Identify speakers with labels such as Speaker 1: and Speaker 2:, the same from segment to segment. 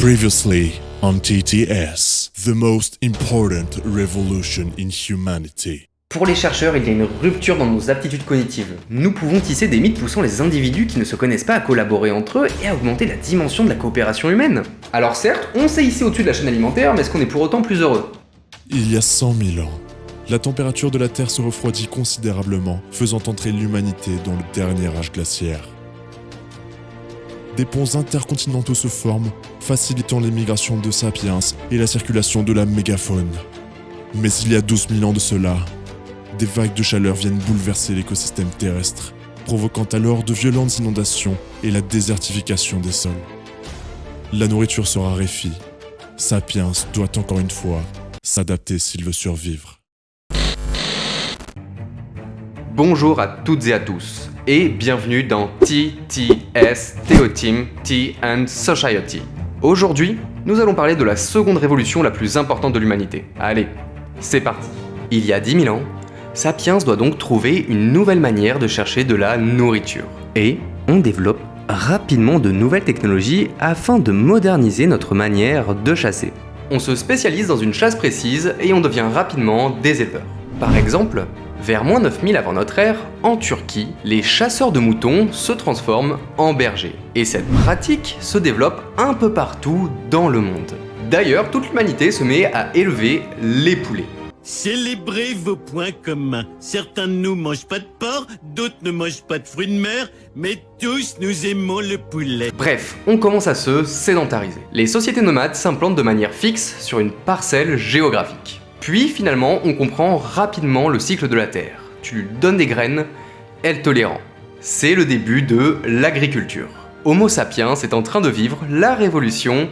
Speaker 1: Previously on TTS, the most important revolution in humanity.
Speaker 2: Pour les chercheurs, il y a une rupture dans nos aptitudes cognitives. Nous pouvons tisser des mythes poussant les individus qui ne se connaissent pas à collaborer entre eux et à augmenter la dimension de la coopération humaine. Alors certes, on s'est hissé au-dessus de la chaîne alimentaire, mais est-ce qu'on est pour autant plus heureux ?
Speaker 1: Il y a 100 000 ans, la température de la Terre se refroidit considérablement, faisant entrer l'humanité dans le dernier âge glaciaire. Des ponts intercontinentaux se forment, facilitant l'émigration de sapiens et la circulation de la mégafaune. Mais il y a 12 000 ans de cela, des vagues de chaleur viennent bouleverser l'écosystème terrestre, provoquant alors de violentes inondations et la désertification des sols. La nourriture se raréfie. Sapiens doit encore une fois s'adapter s'il veut survivre.
Speaker 2: Bonjour à toutes et à tous, et bienvenue dans TTS, Theo Team, Tea and Society. Aujourd'hui, nous allons parler de la seconde révolution la plus importante de l'humanité. Allez, c'est parti. Il y a 10 000 ans, Sapiens doit donc trouver une nouvelle manière de chercher de la nourriture. Et on développe rapidement de nouvelles technologies afin de moderniser notre manière de chasser. On se spécialise dans une chasse précise et on devient rapidement des éleveurs. Par exemple, vers moins 9000 avant notre ère, en Turquie, les chasseurs de moutons se transforment en bergers. Et cette pratique se développe un peu partout dans le monde. D'ailleurs, toute l'humanité se met à élever les poulets.
Speaker 3: Célébrez vos points communs. Certains de nous mangent pas de porc, d'autres ne mangent pas de fruits de mer, mais tous nous aimons le poulet.
Speaker 2: Bref, on commence à se sédentariser. Les sociétés nomades s'implantent de manière fixe sur une parcelle géographique. Puis finalement, on comprend rapidement le cycle de la Terre. Tu lui donnes des graines, elle te les rend. C'est le début de l'agriculture. Homo sapiens est en train de vivre la révolution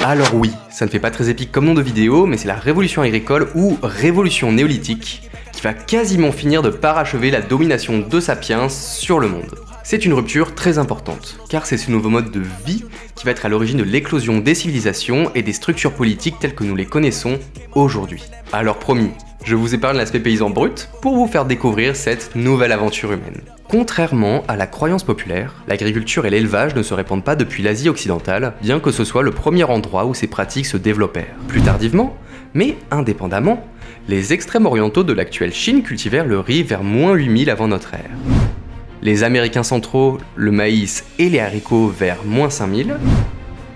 Speaker 2: Alors oui, ça ne fait pas très épique comme nom de vidéo, mais c'est la révolution agricole ou révolution néolithique qui va quasiment finir de parachever la domination de Sapiens sur le monde. C'est une rupture très importante, car c'est ce nouveau mode de vie qui va être à l'origine de l'éclosion des civilisations et des structures politiques telles que nous les connaissons aujourd'hui. Alors promis, je vous épargne l'aspect paysan brut pour vous faire découvrir cette nouvelle aventure humaine. Contrairement à la croyance populaire, l'agriculture et l'élevage ne se répandent pas depuis l'Asie occidentale, bien que ce soit le premier endroit où ces pratiques se développèrent. Plus tardivement, mais indépendamment, les extrêmes orientaux de l'actuelle Chine cultivèrent le riz vers moins 8000 avant notre ère. Les Américains centraux, le maïs et les haricots vers moins 5000,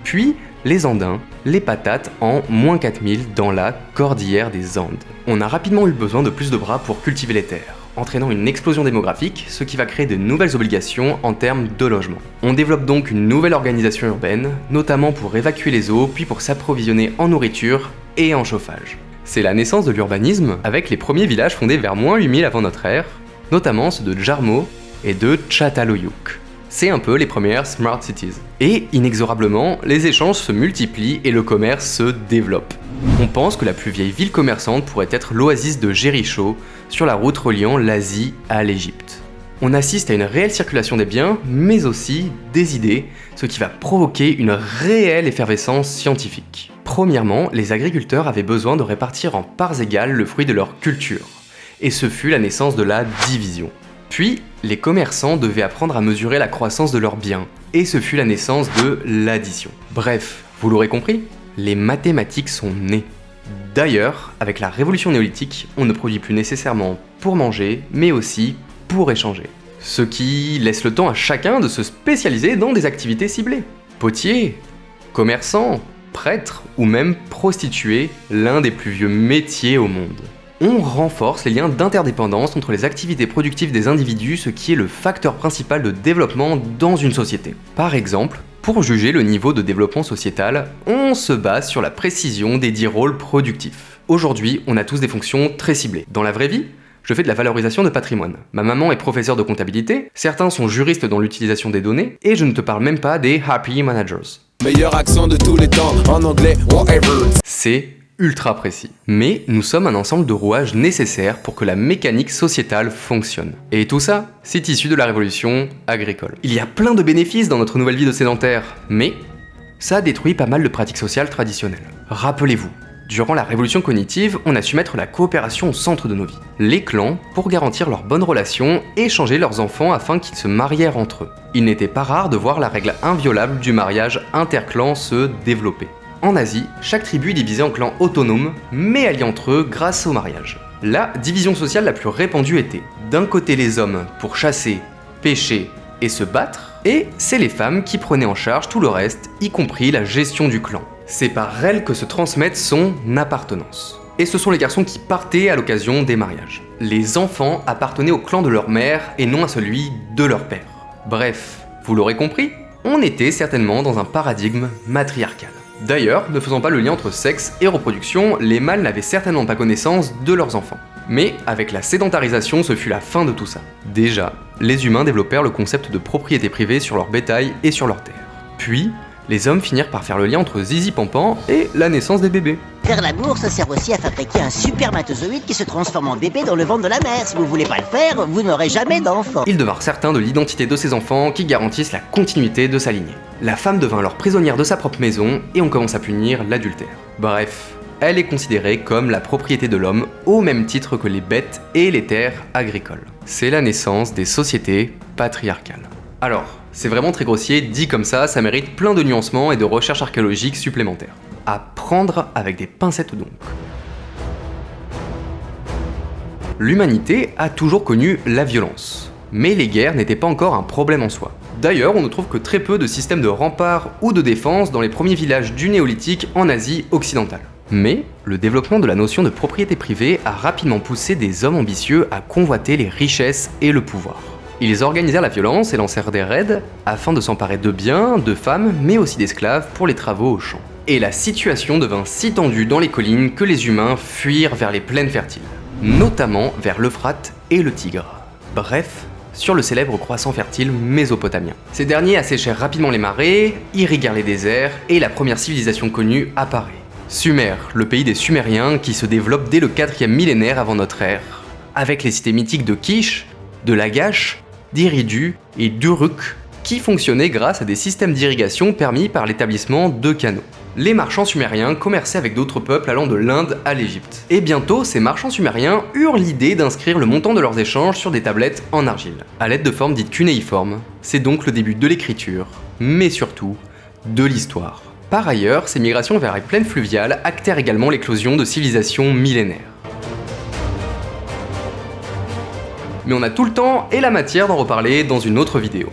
Speaker 2: puis les Andins, les patates en moins 4000 dans la cordillère des Andes. On a rapidement eu besoin de plus de bras pour cultiver les terres, entraînant une explosion démographique, ce qui va créer de nouvelles obligations en termes de logement. On développe donc une nouvelle organisation urbaine, notamment pour évacuer les eaux, puis pour s'approvisionner en nourriture et en chauffage. C'est la naissance de l'urbanisme, avec les premiers villages fondés vers moins 8000 avant notre ère, notamment ceux de Jarmo et de Çatalhöyük. C'est un peu les premières Smart Cities. Et inexorablement, les échanges se multiplient et le commerce se développe. On pense que la plus vieille ville commerçante pourrait être l'oasis de Jéricho, sur la route reliant l'Asie à l'Égypte. On assiste à une réelle circulation des biens, mais aussi des idées, ce qui va provoquer une réelle effervescence scientifique. Premièrement, les agriculteurs avaient besoin de répartir en parts égales le fruit de leur culture. Et ce fut la naissance de la division. Puis, les commerçants devaient apprendre à mesurer la croissance de leurs biens, et ce fut la naissance de l'addition. Bref, vous l'aurez compris, les mathématiques sont nées. D'ailleurs, avec la révolution néolithique, on ne produit plus nécessairement pour manger, mais aussi pour échanger. Ce qui laisse le temps à chacun de se spécialiser dans des activités ciblées. Potier, commerçant, prêtre ou même prostituée, l'un des plus vieux métiers au monde. On renforce les liens d'interdépendance entre les activités productives des individus, ce qui est le facteur principal de développement dans une société. Par exemple, pour juger le niveau de développement sociétal, on se base sur la précision des 10 rôles productifs. Aujourd'hui, on a tous des fonctions très ciblées. Dans la vraie vie, je fais de la valorisation de patrimoine. Ma maman est professeure de comptabilité, certains sont juristes dans l'utilisation des données, et je ne te parle même pas des happy managers.
Speaker 4: Meilleur accent de tous les temps, en anglais, whatever.
Speaker 2: C'est ultra précis. Mais nous sommes un ensemble de rouages nécessaires pour que la mécanique sociétale fonctionne. Et tout ça, c'est issu de la révolution agricole. Il y a plein de bénéfices dans notre nouvelle vie de sédentaire, mais ça a détruit pas mal de pratiques sociales traditionnelles. Rappelez-vous, Durant la révolution cognitive, on a su mettre la coopération au centre de nos vies. Les clans, pour garantir leurs bonnes relations, échangeaient leurs enfants afin qu'ils se marièrent entre eux. Il n'était pas rare de voir la règle inviolable du mariage interclan se développer. En Asie, chaque tribu est divisée en clans autonomes, mais alliés entre eux grâce au mariage. La division sociale la plus répandue était, d'un côté les hommes pour chasser, pêcher et se battre, et c'est les femmes qui prenaient en charge tout le reste, y compris la gestion du clan. C'est par elles que se transmettent son appartenance. Et ce sont les garçons qui partaient à l'occasion des mariages. Les enfants appartenaient au clan de leur mère et non à celui de leur père. Bref, vous l'aurez compris, on était certainement dans un paradigme matriarcal. D'ailleurs, ne faisant pas le lien entre sexe et reproduction, les mâles n'avaient certainement pas connaissance de leurs enfants. Mais avec la sédentarisation, ce fut la fin de tout ça. Déjà, les humains développèrent le concept de propriété privée sur leur bétail et sur leurs terres. Puis, les hommes finirent par faire le lien entre Zizi Pampan et la naissance des bébés.
Speaker 5: Faire l'amour, ça sert aussi à fabriquer un spermatozoïde qui se transforme en bébé dans le ventre de la mère. Si vous voulez pas le faire, vous n'aurez jamais d'enfant.
Speaker 2: Ils devinrent certains de l'identité de ces enfants qui garantissent la continuité de sa lignée. La femme devint alors prisonnière de sa propre maison et on commence à punir l'adultère. Bref, elle est considérée comme la propriété de l'homme au même titre que les bêtes et les terres agricoles. C'est la naissance des sociétés patriarcales. Alors, c'est vraiment très grossier, dit comme ça mérite plein de nuancements et de recherches archéologiques supplémentaires. À prendre avec des pincettes donc. L'humanité a toujours connu la violence, mais les guerres n'étaient pas encore un problème en soi. D'ailleurs, on ne trouve que très peu de systèmes de remparts ou de défense dans les premiers villages du néolithique en Asie occidentale. Mais le développement de la notion de propriété privée a rapidement poussé des hommes ambitieux à convoiter les richesses et le pouvoir. Ils organisèrent la violence et lancèrent des raids afin de s'emparer de biens, de femmes, mais aussi d'esclaves pour les travaux au champ. Et la situation devint si tendue dans les collines que les humains fuirent vers les plaines fertiles, notamment vers l'Euphrate et le Tigre. Bref, sur le célèbre croissant fertile mésopotamien. Ces derniers asséchèrent rapidement les marais, irriguèrent les déserts, et la première civilisation connue apparaît. Sumer, le pays des Sumériens qui se développe dès le 4e millénaire avant notre ère, avec les cités mythiques de Kish, de Lagash, d'Eridu et d'Uruk, qui fonctionnaient grâce à des systèmes d'irrigation permis par l'établissement de canaux. Les marchands sumériens commerçaient avec d'autres peuples allant de l'Inde à l'Égypte. Et bientôt, ces marchands sumériens eurent l'idée d'inscrire le montant de leurs échanges sur des tablettes en argile, à l'aide de formes dites cunéiformes. C'est donc le début de l'écriture, mais surtout de l'histoire. Par ailleurs, ces migrations vers les plaines fluviales actèrent également l'éclosion de civilisations millénaires. Mais on a tout le temps et la matière d'en reparler dans une autre vidéo.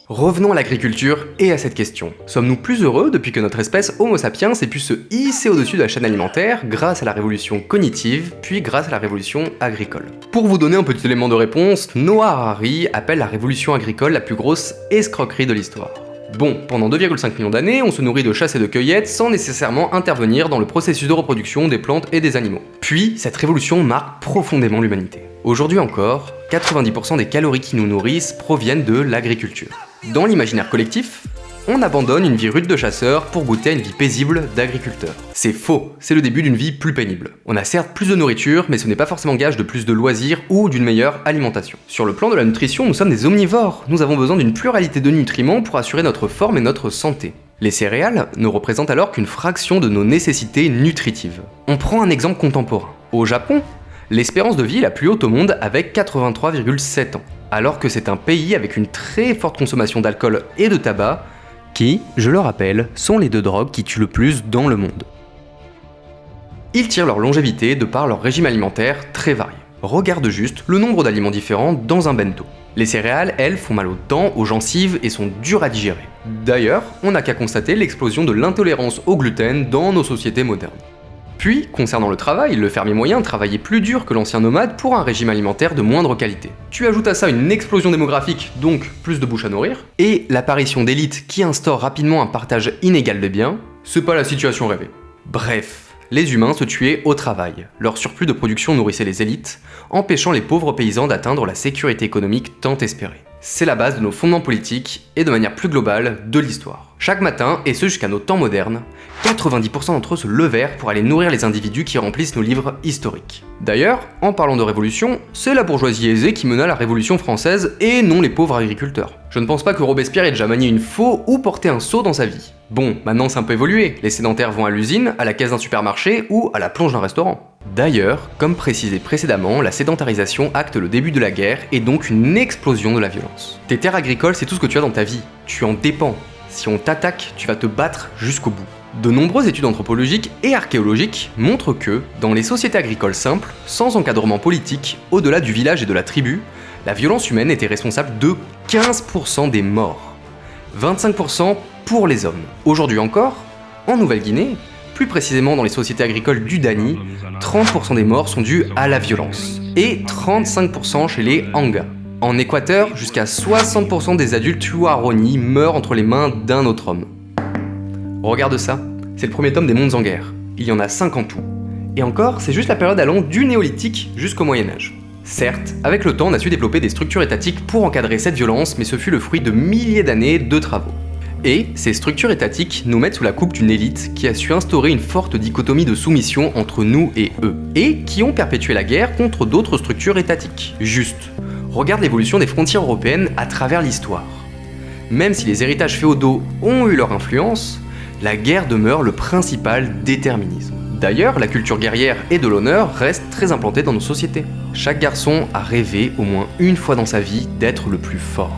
Speaker 2: Revenons à l'agriculture et à cette question. Sommes-nous plus heureux depuis que notre espèce Homo sapiens ait pu se hisser au-dessus de la chaîne alimentaire grâce à la révolution cognitive, puis grâce à la révolution agricole? Pour vous donner un petit élément de réponse, Noah Harari appelle la révolution agricole la plus grosse escroquerie de l'histoire. Bon, pendant 2,5 millions d'années, on se nourrit de chasse et de cueillette sans nécessairement intervenir dans le processus de reproduction des plantes et des animaux. Puis, cette révolution marque profondément l'humanité. Aujourd'hui encore, 90% des calories qui nous nourrissent proviennent de l'agriculture. Dans l'imaginaire collectif, on abandonne une vie rude de chasseur pour goûter à une vie paisible d'agriculteur. C'est faux, c'est le début d'une vie plus pénible. On a certes plus de nourriture, mais ce n'est pas forcément gage de plus de loisirs ou d'une meilleure alimentation. Sur le plan de la nutrition, nous sommes des omnivores. Nous avons besoin d'une pluralité de nutriments pour assurer notre forme et notre santé. Les céréales ne représentent alors qu'une fraction de nos nécessités nutritives. On prend un exemple contemporain. Au Japon, l'espérance de vie est la plus haute au monde avec 83,7 ans, alors que c'est un pays avec une très forte consommation d'alcool et de tabac, qui, je le rappelle, sont les deux drogues qui tuent le plus dans le monde. Ils tirent leur longévité de par leur régime alimentaire très varié. Regarde juste le nombre d'aliments différents dans un bento. Les céréales, elles, font mal aux dents, aux gencives et sont dures à digérer. D'ailleurs, on n'a qu'à constater l'explosion de l'intolérance au gluten dans nos sociétés modernes. Puis, concernant le travail, le fermier moyen travaillait plus dur que l'ancien nomade pour un régime alimentaire de moindre qualité. Tu ajoutes à ça une explosion démographique, donc plus de bouches à nourrir, et l'apparition d'élites qui instaurent rapidement un partage inégal des biens, c'est pas la situation rêvée. Bref, les humains se tuaient au travail. Leur surplus de production nourrissait les élites, empêchant les pauvres paysans d'atteindre la sécurité économique tant espérée. C'est la base de nos fondements politiques et de manière plus globale de l'histoire. Chaque matin, et ce jusqu'à nos temps modernes, 90% d'entre eux se levèrent pour aller nourrir les individus qui remplissent nos livres historiques. D'ailleurs, en parlant de révolution, c'est la bourgeoisie aisée qui mena la Révolution française et non les pauvres agriculteurs. Je ne pense pas que Robespierre ait déjà manié une faux ou porté un seau dans sa vie. Bon, maintenant c'est un peu évolué, les sédentaires vont à l'usine, à la caisse d'un supermarché ou à la plonge d'un restaurant. D'ailleurs, comme précisé précédemment, la sédentarisation acte le début de la guerre et donc une explosion de la violence. Tes terres agricoles, c'est tout ce que tu as dans ta vie, tu en dépends. Si on t'attaque, tu vas te battre jusqu'au bout. De nombreuses études anthropologiques et archéologiques montrent que, dans les sociétés agricoles simples, sans encadrement politique, au-delà du village et de la tribu, la violence humaine était responsable de 15% des morts. 25% pour les hommes. Aujourd'hui encore, en Nouvelle-Guinée, plus précisément dans les sociétés agricoles du Dani, 30% des morts sont dus à la violence, et 35% chez les Anga. En Équateur, jusqu'à 60% des adultes Huaroni meurent entre les mains d'un autre homme. Regarde ça, c'est le premier tome des Mondes en guerre. Il y en a 5 en tout. Et encore, c'est juste la période allant du néolithique jusqu'au Moyen-Âge. Certes, avec le temps, on a su développer des structures étatiques pour encadrer cette violence, mais ce fut le fruit de milliers d'années de travaux. Et ces structures étatiques nous mettent sous la coupe d'une élite qui a su instaurer une forte dichotomie de soumission entre nous et eux, et qui ont perpétué la guerre contre d'autres structures étatiques. Juste, regarde l'évolution des frontières européennes à travers l'histoire. Même si les héritages féodaux ont eu leur influence, la guerre demeure le principal déterminisme. D'ailleurs, la culture guerrière et de l'honneur reste très implantée dans nos sociétés. Chaque garçon a rêvé au moins une fois dans sa vie d'être le plus fort.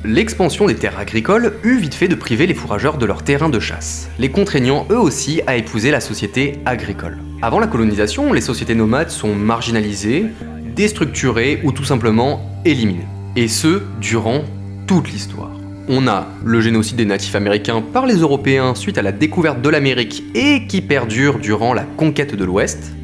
Speaker 2: L'expansion des terres agricoles eut vite fait de priver les fourrageurs de leurs terrains de chasse, les contraignant eux aussi à épouser la société agricole. Avant la colonisation, les sociétés nomades sont marginalisées, déstructurées ou tout simplement éliminées. Et ce, durant toute l'histoire. On a le génocide des natifs américains par les Européens suite à la découverte de l'Amérique et qui perdure durant la conquête de l'Ouest,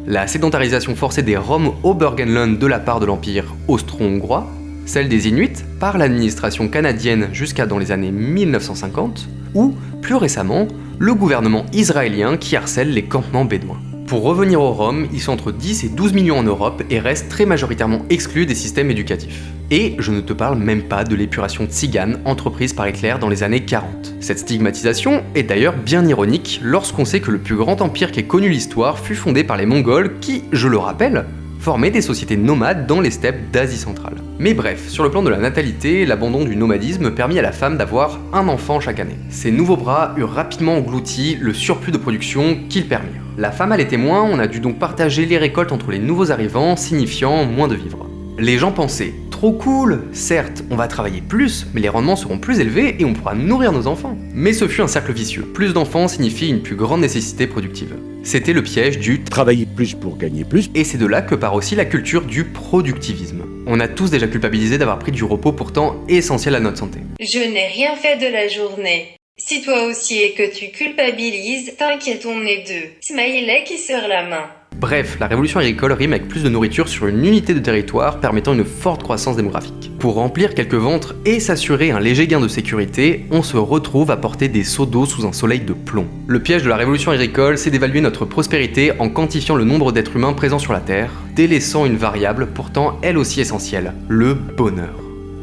Speaker 2: la sédentarisation forcée des Roms au Burgenland de la part de l'Empire austro-hongrois, celle des Inuits par l'administration canadienne jusqu'à dans les années 1950, ou, plus récemment, le gouvernement israélien qui harcèle les campements bédouins. Pour revenir aux Roms, ils sont entre 10 et 12 millions en Europe et restent très majoritairement exclus des systèmes éducatifs. Et je ne te parle même pas de l'épuration tzigane entreprise par Hitler dans les années 40. Cette stigmatisation est d'ailleurs bien ironique lorsqu'on sait que le plus grand empire qu'ait connu l'histoire fut fondé par les Mongols qui, je le rappelle, formaient des sociétés nomades dans les steppes d'Asie centrale. Mais bref, sur le plan de la natalité, l'abandon du nomadisme permit à la femme d'avoir un enfant chaque année. Ces nouveaux bras eurent rapidement englouti le surplus de production qu'ils permirent. La femme allait témoin, on a dû donc partager les récoltes entre les nouveaux arrivants, signifiant moins de vivres. Les gens pensaient, trop cool, certes, on va travailler plus, mais les rendements seront plus élevés et on pourra nourrir nos enfants. Mais ce fut un cercle vicieux. Plus d'enfants signifie une plus grande nécessité productive. C'était le piège du
Speaker 6: travailler plus pour gagner plus.
Speaker 2: Et c'est de là que part aussi la culture du productivisme. On a tous déjà culpabilisé d'avoir pris du repos pourtant essentiel à notre santé.
Speaker 7: Je n'ai rien fait de la journée. Si toi aussi et que tu culpabilises, t'inquiète, on est deux. Smiley qui serre la main.
Speaker 2: Bref, la révolution agricole rime avec plus de nourriture sur une unité de territoire permettant une forte croissance démographique. Pour remplir quelques ventres et s'assurer un léger gain de sécurité, on se retrouve à porter des seaux d'eau sous un soleil de plomb. Le piège de la révolution agricole, c'est d'évaluer notre prospérité en quantifiant le nombre d'êtres humains présents sur la Terre, délaissant une variable pourtant elle aussi essentielle, le bonheur.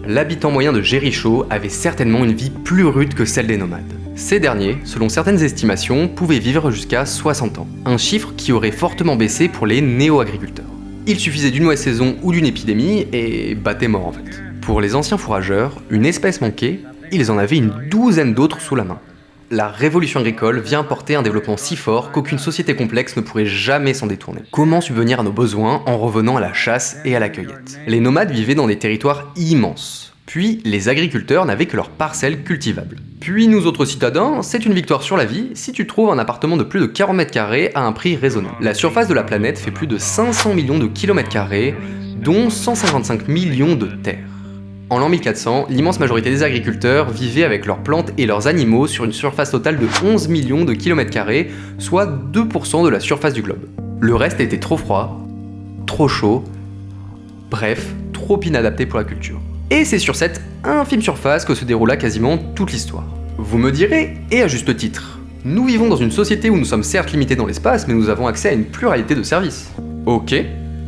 Speaker 2: L'habitant moyen de Jéricho avait certainement une vie plus rude que celle des nomades. Ces derniers, selon certaines estimations, pouvaient vivre jusqu'à 60 ans, un chiffre qui aurait fortement baissé pour les néo-agriculteurs. Il suffisait d'une mauvaise saison ou d'une épidémie et t'es mort en fait. Pour les anciens fourrageurs, une espèce manquait, ils en avaient une douzaine d'autres sous la main. La révolution agricole vient apporter un développement si fort qu'aucune société complexe ne pourrait jamais s'en détourner. Comment subvenir à nos besoins en revenant à la chasse et à la cueillette? Les nomades vivaient dans des territoires immenses. Puis, les agriculteurs n'avaient que leurs parcelles cultivables. Puis, nous autres citadins, c'est une victoire sur la vie si tu trouves un appartement de plus de 40 mètres carrés à un prix raisonnable. La surface de la planète fait plus de 500 millions de kilomètres carrés, dont 155 millions de terres. En l'an 1400, l'immense majorité des agriculteurs vivaient avec leurs plantes et leurs animaux sur une surface totale de 11 millions de kilomètres carrés, soit 2% de la surface du globe. Le reste était trop froid, trop chaud, bref, trop inadapté pour la culture. Et c'est sur cette infime surface que se déroula quasiment toute l'histoire. Vous me direz, et à juste titre, Nous vivons dans une société où nous sommes certes limités dans l'espace, mais nous avons accès à une pluralité de services. Ok,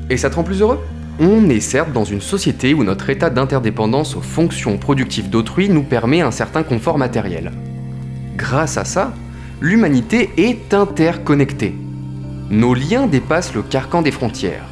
Speaker 2: et ça te rend plus heureux ? On est certes dans une société où notre état d'interdépendance aux fonctions productives d'autrui nous permet un certain confort matériel. Grâce à ça, l'humanité est interconnectée. Nos liens dépassent le carcan des frontières.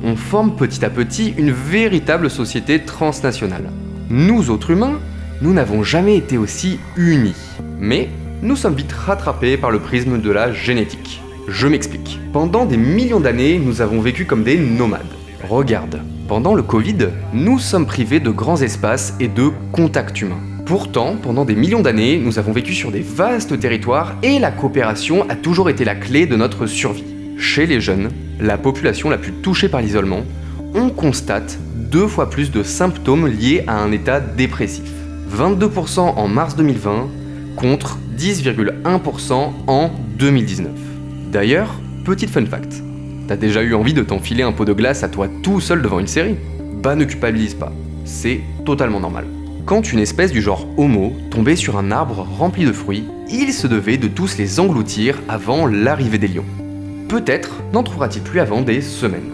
Speaker 2: On forme petit à petit une véritable société transnationale. Nous autres humains, nous n'avons jamais été aussi unis. Mais nous sommes vite rattrapés par le prisme de la génétique. Je m'explique. Pendant des millions d'années, nous avons vécu comme des nomades. Regarde, pendant le Covid, nous sommes privés de grands espaces et de contacts humains. Pourtant, pendant des millions d'années, nous avons vécu sur des vastes territoires et la coopération a toujours été la clé de notre survie. Chez les jeunes, la population la plus touchée par l'isolement, on constate 2 fois plus de symptômes liés à un état dépressif. 22% en mars 2020 contre 10,1% en 2019. D'ailleurs, petite fun fact, t'as déjà eu envie de t'enfiler un pot de glace à toi tout seul devant une série ? Bah ne culpabilise pas, c'est totalement normal. Quand une espèce du genre Homo tombait sur un arbre rempli de fruits, il se devait de tous les engloutir avant l'arrivée des lions. Peut-être n'en trouvera-t-il plus avant des semaines.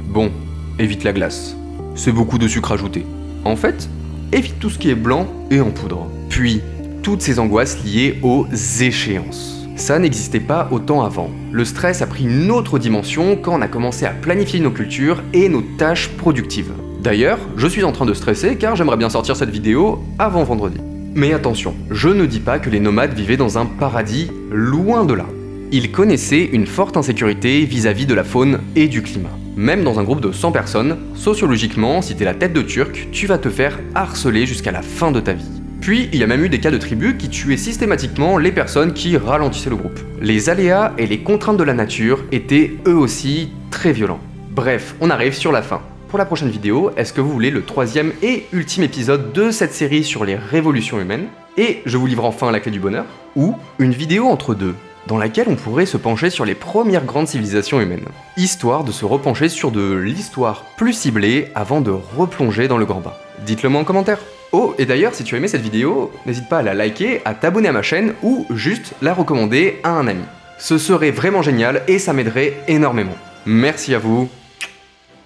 Speaker 2: Bon, évite la glace, c'est beaucoup de sucre ajouté. En fait, évite tout ce qui est blanc et en poudre. Puis, toutes ces angoisses liées aux échéances. Ça n'existait pas autant avant. Le stress a pris une autre dimension quand on a commencé à planifier nos cultures et nos tâches productives. D'ailleurs, je suis en train de stresser car j'aimerais bien sortir cette vidéo avant vendredi. Mais attention, je ne dis pas que les nomades vivaient dans un paradis, loin de là. Ils connaissaient une forte insécurité vis-à-vis de la faune et du climat. Même dans un groupe de 100 personnes, sociologiquement, si t'es la tête de Turc, tu vas te faire harceler jusqu'à la fin de ta vie. Puis, il y a même eu des cas de tribus qui tuaient systématiquement les personnes qui ralentissaient le groupe. Les aléas et les contraintes de la nature étaient eux aussi très violents. Bref, on arrive sur la fin. Pour la prochaine vidéo, est-ce que vous voulez le 3e et ultime épisode de cette série sur les révolutions humaines ? Et je vous livre enfin la clé du bonheur ? Ou une vidéo entre deux, dans laquelle on pourrait se pencher sur les premières grandes civilisations humaines, histoire de se repencher sur de l'histoire plus ciblée avant de replonger dans le grand bain. Dites-le moi en commentaire. Oh, et d'ailleurs, si tu as aimé cette vidéo, n'hésite pas à la liker, à t'abonner à ma chaîne ou juste la recommander à un ami. Ce serait vraiment génial et ça m'aiderait énormément. Merci à vous,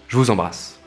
Speaker 2: je vous embrasse.